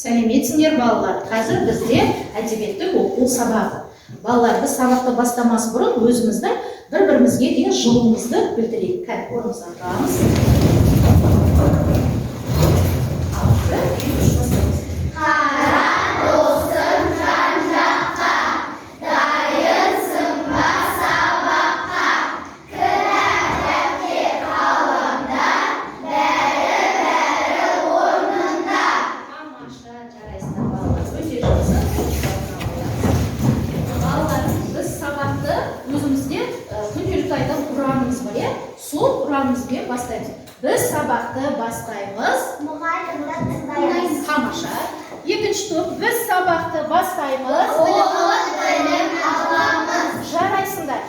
Сәлеметсіңдер балалар. Қазір бізде әдебиеттік оқу сабағы. Балалар, біз сабақты бастамас бұрын өзімізді бір-бірімізге деген жылуымызды білдірейік. Кәне, орнымызға тұрамыз. Ұранымызбен бастаймыз. Біз сабақты бастаймыз. Мұғалімді тыңдаймыз. Тамаша. Екінші топ, біз сабақты бастаймыз. Оқып білім аламыз. Жарайсыңдар.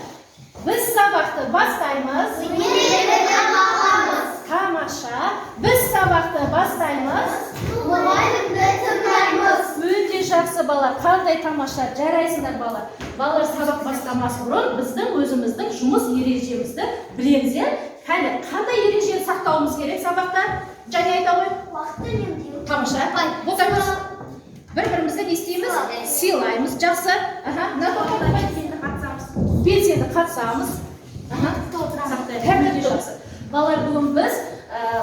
Біз сабақты бастаймыз. Білім аламыз. Тамаша. Біз сабақты бастаймыз. Мұғалімді тыңдаймыз. Өте жақсы балалар. Қандай тамаша. Жарайсыңдар балалар. Балалар сабақ бастамас бұрын біздің өзіміздің жұмыс ережемізді білеміз. Кәне, қандай ережені сақтауымыз керек сабақта? Және айта ғой. Уақытты үнемдеу. Тамаша. Ботамыз. Бір-бірімізді не істейміз? Сыйлаймыз. Жақсы. Белсенді қатысамыз. Тәрбие жақсы. Балалар, бүгін біз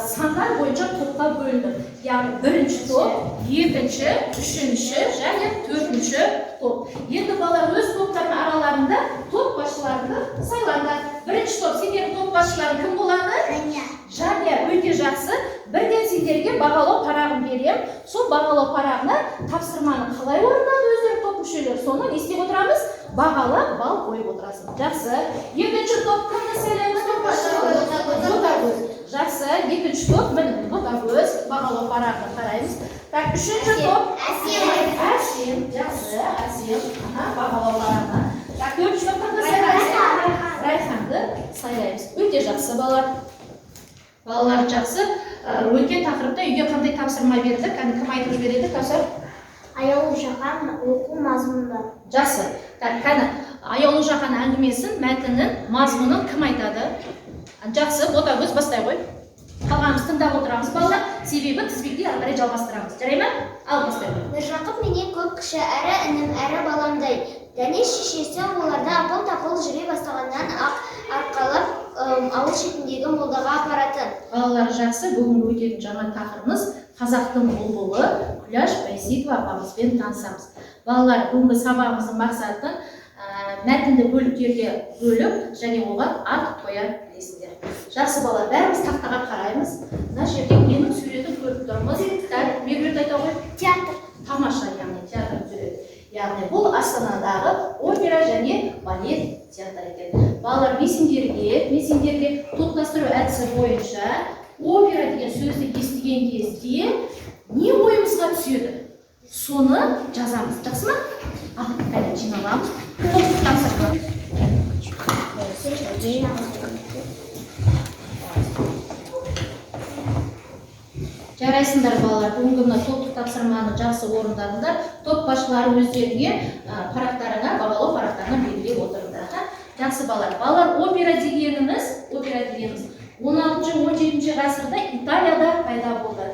сандар бойынша топқа бөліндік. Яғни бірінші топ, екінші, үшінші және төртінші топ. Енді балалар өз топтардың араларында топ басшыларını сайлаңдар. Бірінші топ, сендердің топ басшылары кім болады? Және өте жақсы. Бірден сендерге бағалау парағын берем. Сол бағалау парағына тапсырманы қалай орындады өздері топ мүшелері, соны не істеп отырамыз? Бағалап, бал қойып отырасың. Жақсы. Екінші топ кімді сайлаймыз? Топ басшылары. Жақсы. Екінші топ міне ботагөз, бағалау парағына қараймыз. Так, үшінші топ Әсем. Жақсы. Әсем. Бағалау парағына. Так, төртінші топ кімді сайлаймыз? Райханды сайлаймыз. Өте жақсы балалар. Балалар жақсы. Өткен тақырыпта үйге қандай тапсырма бердік? Кім айтып жібереді, Кәусар? Аяулы жақан оқу мазмұнды. Жақсы. Кәне, аяулы жақан әңгімесін, мәтінін, мазмұнын кім айтады? Жақсы, ботагөз бастай ғой. Қалғанымыз тыңдап отырамыз балалар. Себебі тізбекте ары қарай жалғастырамыз. Жарай ма? Ал бастай ғой. Міржақып менен көп кіші әрі інім әрі баламдай. Дәнеш шешесі оларды апыл-тапыл жүре бастағаннан арқалап ауыл шетіндегі молдаға апаратын. Балалар жақсы, бүгін өтетін жаңа тақырыбымыз қазақтың бұлбұлы Күләш Байсейітова апамызбен танысамыз. Балалар, бүгінгі сабағымыздың мақсатын мәтінді бөліктерге бөліп және оған ат қоя білесіңдер. Жақсы балалар, бәріміз тақтаға қараймыз. Мына жерде менің суретін көріп тұрмыз. Меруерт айта ғой? Театр. Тамаша, яғни театр сурет. Яғни бұл Астанадағы опера және балет театр екен. Балалар, мен сендерге топтастыру әдісі бойынша опера деген сөзді естіген кезде не ойымызға түседі? Соны жазамыз. Жақсы ма? Әлі жиналамыз. Топтық тапсырма. Жарайсыңдар балалар, бүгінгі мына топтық тапсырманы жақсы орындадыңдар. Топ басшылары өздеріне парақтарына, бағалау парақтарына белгілеп отырыңдар. Жақсы балалар. Балалар, опера дегеніміз 16-17 ғасырда Италияда пайда болды.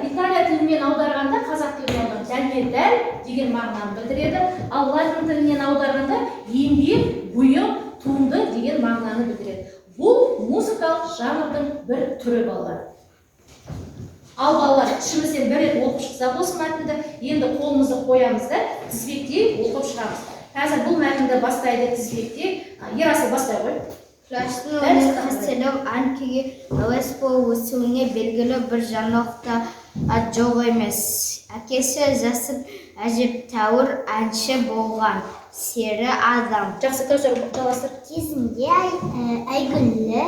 Италия тілімен аударғанда қазақ тілінен дәлме-дәл деген мағынаны білдіреді. Ал латын тілінен аударғанда еңбек, бұйым, туынды деген мағынаны білдіреді. Бұл музыкалық жанрдың бір түрі балалар. Ал балалар, ішімізден бір рет оқып шықсақ осы мәтінді, енді қолымызды қоямыз да тізбекте оқып шығамыз. Қазір бұл мәтінді бастайды тізбекте. Ерасыл бастай ғой. Күләштің өнеркәсіптің әнкүйге әуес болып өсуіне белгілі бір жаңалықта жоқ емес. Әкесі жасып әжептәуір әнші болған сері адам. Жақсы, Кәусар жалғастыр. Кезінде әйгілі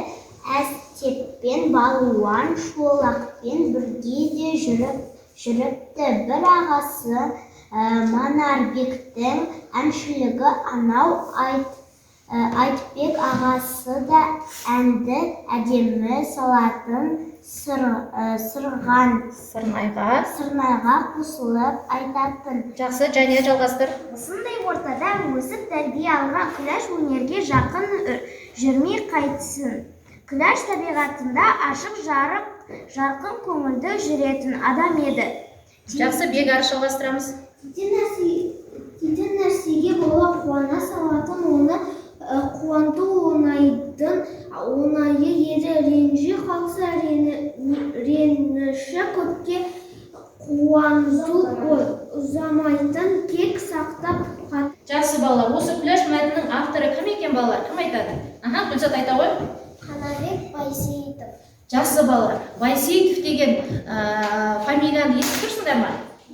әстеппен балуан шолақпен бірге де жүріпті. Бір ағасы Манарбектің әншілігі анау Айтбек ағасы да әнді әдемі салатын сырнайға қосылып айтатын. Жақсы, және жалғастыр. Осындай ортада өсіп тәрбие алған Күләш өнерге жақын жүрмей қайтсын. Күләш табиғатында ашық жарқын көңілді жүретін адам еді. Жақсы, бек ары жалғастырамыз. Тиген нәрсеге бола қуана салатын, оны қуанту оңайы еді. Ренжи қалса реніші көпке қуанту ұзамайтын, кек сақтап қат. Жақсы балалар, осы күләш мәтіннің авторы кім екен балалар? Кім айтады? Гүлзат айта ғой. Қанабек Байсейітов. Жақсы балалар, Байсейітов деген фамилияны естіп тұрсыңдар ма?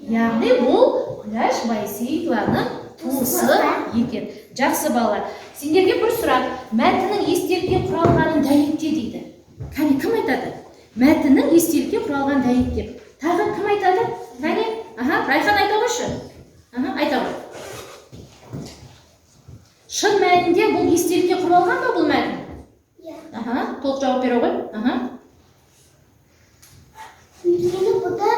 Яғни бұл Күләш Байсейітованың туысы екен. Жақсы балалар, сендерге бір сұрақ, мәтіннің естелікке құралғанын дәйекте дейді. Кәне, кім айтады? Мәтіннің естелікке құралған дәйекте. Тағы кім айтады? Кәне, Райхан айта қойшы. Айта ғой. Шын мәтінде бұл естелікке құралған ба бұл мәтін? Толық жауап бере ғой. Өйткені бұда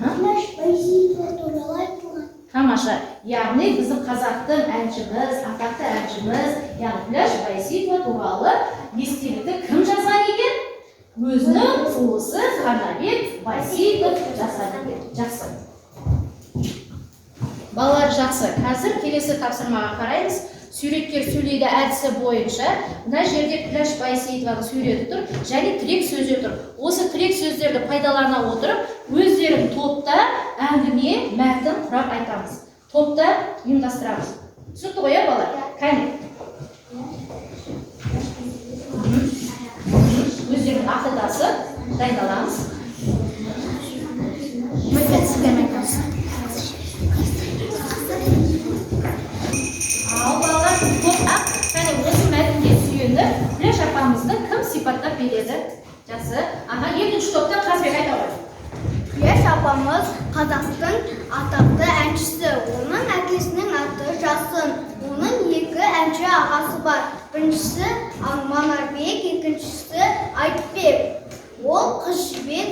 Күләш Байсейітова туралы айтылған. Тамаша. Яғни біздің қазақтың әншіміз, атақты әншіміз, яғни Күләш Байсейітова туралы естелікті кім жазған екен? Өзінің туысы Қанабек Байсейітов жазған екен. Жақсы. Балалар, жақсы. Қазір келесі тапсырмаға қараймыз. Суреткер сөйлейді әдісі бойынша мына жерде Күләш Байсейітованың суреті тұр, және тірек сөздер тұр. Осы тірек сөздерді пайдалана отырып, өздерін топта әңгіме, мәтін құрап айтамыз. Топта ұйымдастырамыз. Түсінікті ғой, балалар? Кәне. Өздерін ақылдасы дайындаламыз. Ал балалар, топ кәне осы мәтінге сүйеніп, Күләш апамыздың кім сипаттап береді? Жақсы. Екінші топтан Қазбек айта ғой. Күләш апамыз қазақтың атақты әншісі. Оның әкесінің аты Жасын. Оның екі әнші ағасы бар. Біріншісі Манарбек, екіншісі Айтбек. Ол қыз жібек,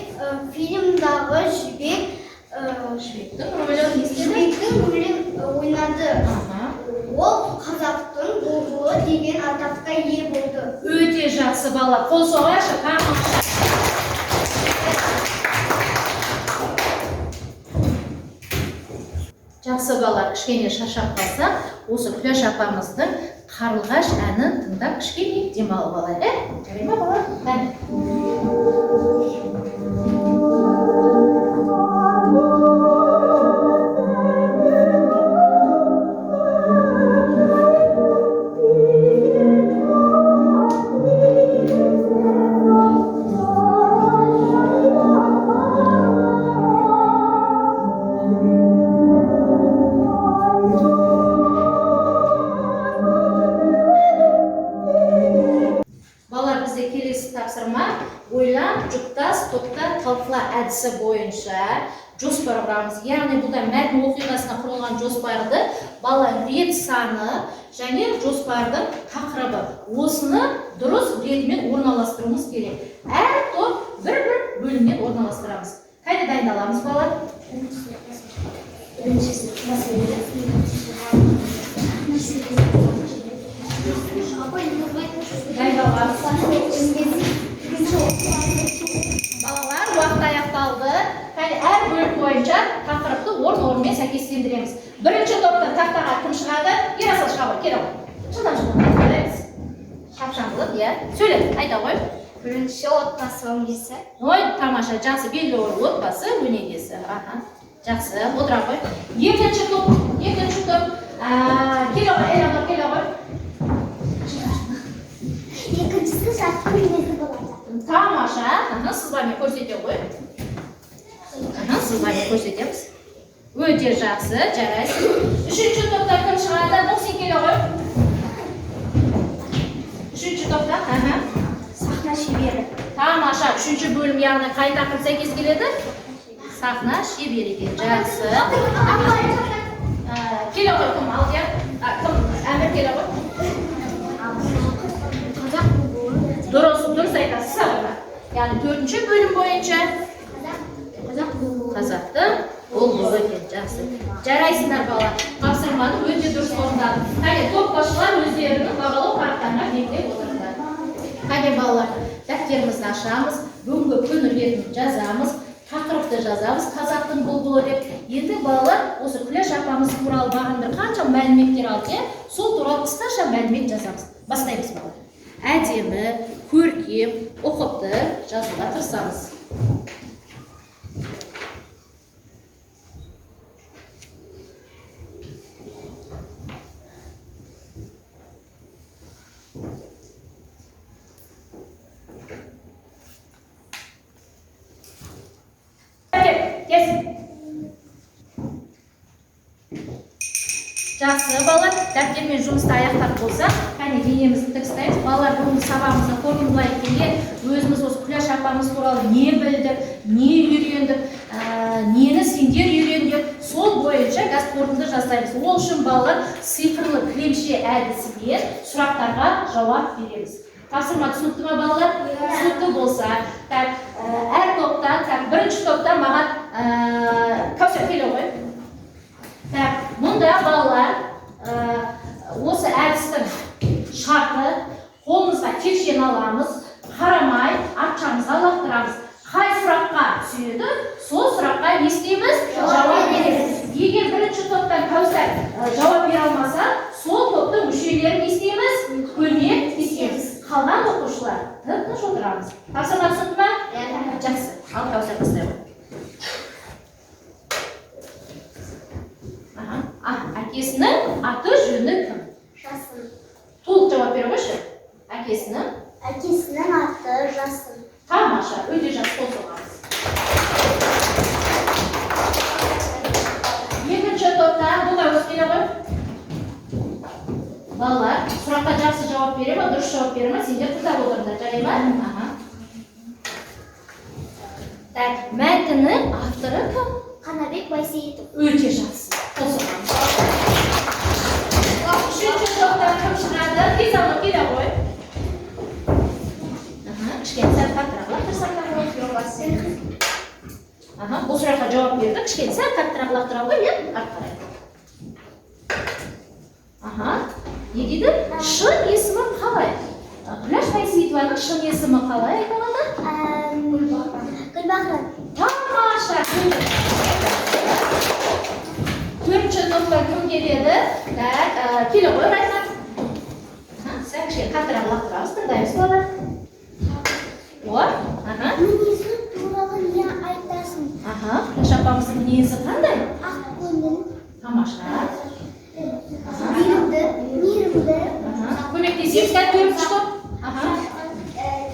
фильмдағы жібектің рөлін ойнады. Ол қазақтың бұлбұлы деген атаққа ие болды. Өте жақсы бала. Қол соғайықшы, жақсы бала, кішкене шаршап қалсақ, осы Күләш апамыздың Қарлығаш әнін тыңдап кішкене демалып алайық. Жарай ма бала? Кәне. Әдісі бойынша жоспар құрамыз. Яғни бұлда мәтін оқиғасына құрылған жоспарды, бала рет саны және жоспардың тақырыбы. Осыны дұрыс ретімен орналастыруымыз керек. Әр топ бір-бір бөлімнен орналастырамыз. Қайда дайындаламыз бала? Балалар, уақыт аяқталды. Әр бөлім бойынша тақырыпты орын-орынмен сәйкестендіреміз. Бірінші топтан тақтаға кім шығады? Ерасыл шыға ғой, кел ғой. Жылдан айтамыз. Шапшаңдылық, иә. Сөйле, айта ғой. Бірінші отбасы өнегесі. Ой, тамаша, жақсы, белгілі отбасы өнегесі. Жақсы, отыра ғой. Екінші топ. Келе ғой, Эламар, келе ғой. Екіншісі жарқын мінезді болады. Тамаша, сызбамен көрсете ғой. Сызбамен көрсетеміз. Өте жақсы, жарайсың. Үшінші топтан кім шығады? Мұқсин келе ғой. Үшінші топтан, Сахна шебері. Тамаша, үшінші бөлім яғни қай тақырып сәйкес келеді? Сахна шебері екен. Жақсы. Келе ғой, кім Алдияр? Кім Әмір келе ғой? Дұрыс айтасыз. Яғни төртінші бөлім бойынша қазақтың бұлбұлы екен. Жақсы. Жарайсыңдар бала. Тапсырманы өте дұрыс орындады. Қане, топ басшылар өздерінің бағалау парақтарына бекітіп отырыңдар. Қане балалар, дәптерімізді ашамыз, бүгінгі күн ретін жазамыз, тақырыпты жазамыз, қазақтың бұлбұлы деп. Енді балалар осы Күләш апамыз туралы бағындар қанша мәліметтер алды, сол туралы қысқаша мәлімет жазамыз. Бастаймыз балалар. Әдемі, көркем, ұқыпты жазуға тырысамыз. Жақсы, балалар, дәптермен жұмысты аяқтап болса, қане денемізді тік ұстаймыз. Балалар, бүгінгі сабағымызды қорытындылай келе, өзіміз осы Күләш апамыз туралы не білдік, не үйрендік, нені сендер үйрендік, сол бойынша қорытынды жасаймыз. Ол үшін балалар цифрлы кілемше әдісімен сұрақтарға жауап береміз. Тапсырма түсінікті ме балалар? Түсінікті болса, әр топтан, бірінші топтан маған Кәусар келе ғой. Мұнда балалар осы әдістің шарты қолымызға текшен аламыз, қарамай, ақшамызға лақтырамыз. Қай сұраққа түседі, сол сұраққа не істейміз? Жауап береміз. Егер бірінші топтан Кәусар жауап бере алмаса, сол топтың мүшелерін не істейміз? Көмек істейміз. Қалған оқушылар тып-тыныш отырамыз. Тапсырма түсінікті ме? Жақсы. Ал Кәусар бастай ғой. Әкесінің аты жөні кім? Жасын. Толық жауап бере қойшы. Әкесінің аты Жасын. Тамаша, өте жақсы қол соғамыз. Екінші топта бұл өз келе ғой. Балалар, сұраққа жақсы жауап бере ме, дұрыс жауап бере ме, сендер тыңдап отырыңдар, жарай ма? Мәтіннің авторы кім? Қанабек Байсейітов. Өте жақсы. Қол соғамыз. Үшінші топта кім шығады? Физаны келе ғой. Кішкене сәл қаттырақ лақтырсаңдар ғой. Бұл сұраққа жауап берді. Кішкене сәл қаттырақ лақтыра ғой, мен артқа қараймын. Не дейді? Шын есімі қалай? Күләш Байсейітованың шын есімі қалай айтылады? Гүлбақрам. Тамаша. Төртінші топтан кім келеді? Келе ғой, Райхан. Сәл кішкене қаттырақ лақтырамыз, тыңдаймыз балалар. Мінезі туралы не айтасың? Күләш апамыздың мінезі қандай? Ақкөңіл. Тамаша. Мейірімді. Көмектесеміз, төртінші топ.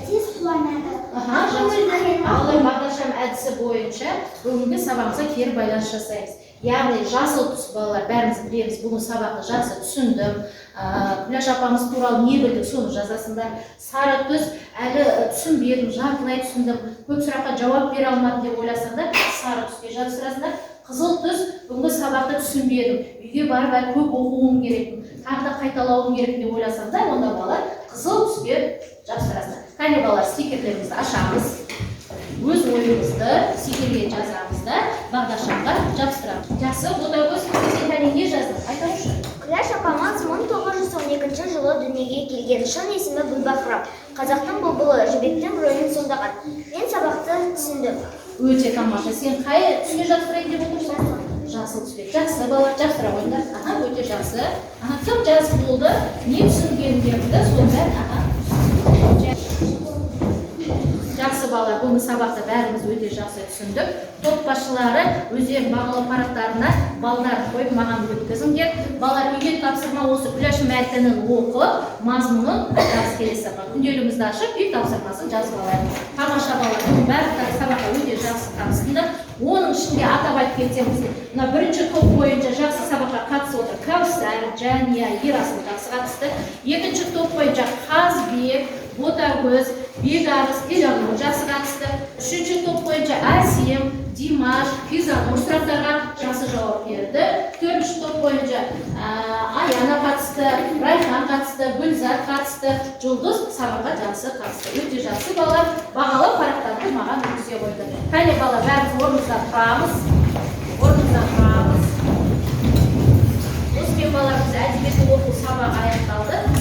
Тез қуанады. Алай бағдаршам әдісі бойынша бүгінгі сабағымызға кері байланыс жасаймыз. Яғни жасыл түс балалар бәріміз білеміз, бүгін сабақты жақсы түсіндім. Күләш апамыз туралы не білдік, соны жазасыңдар. Сары түс әлі түсінбедім, жартылай түсіндім. Көп сұраққа жауап бере алмадым деп ойласаңдар, сары түске жаздырасыңдар. Қызыл түс бүгінгі сабақты түсінбедім. Үйге барып әлі көп оқуым керек, тағы да қайталауым керек деп ойласаңдар, онда балалар қызыл түске жаздырасыңдар. Қане балалар, стикерлерімізді ашамыз. Өз ойымызды стикерге жазамыз да бағдаршамға жабыстырамыз. Жақсы, Ботагөз, сен кәне не жаздың? Айтыңызшы. Күләш апамыз 1912 жылы дүниеге келген. Шын есімі Гүлбақрам. Қазақтың бұлбұлы, жібектің рөлін сомдаған. Мен сабақты түсіндім. Өте тамаша. Сен қай түске жабыстырайын деп отырсың? Жасыл түске. Жақсы, балалар, жабыстыра қойыңдар. Өте жақсы. Кім жазып болды? Не түсінгендерді сонда? Жақсы балалар, бүгінгі сабақта бәріміз өте жақсы түсіндік. Топ басшылары өздерінің бағалау парақтарына балдарын қойып маған өткізіңдер. Балалар, үйге тапсырма осы Күләш мәтінін оқып, мазмұнын жақсы келесі сабаққа. Күнделігімізді ашып, үй тапсырмасын жазып алайық. Тамаша балалар, бүгін барлықтары сабаққа өте жақсы қатысыңдар. Оның ішінде атап айтып кетсеңіз, мына бірінші топ бойынша жақсы сабаққа қатысып отыр Кәусар, Жәния, Ерасыл жақсы қатысты. Екінші топ бойынша Қазбек, Ботагөз, Бегарыс, Элеонор жақсы қатысты. Үшінші топ бойынша Әсем, Димаш, Физанур сұрақтарға жақсы жауап берді. Төртінші топ бойынша Аяна қатысты, Райхан қатысты, Гүлзат қатысты, Жұлдыз сабаққа жақсы қатысты. Өте жақсы балалар, бағалау парақтарды маған өткізе қойды. Қане балалар, бәріміз орнымыздан тұрамыз. Орнымыздан тұрамыз. Осымен балаларымыз әдебиетті оқу сабағы аяқталды.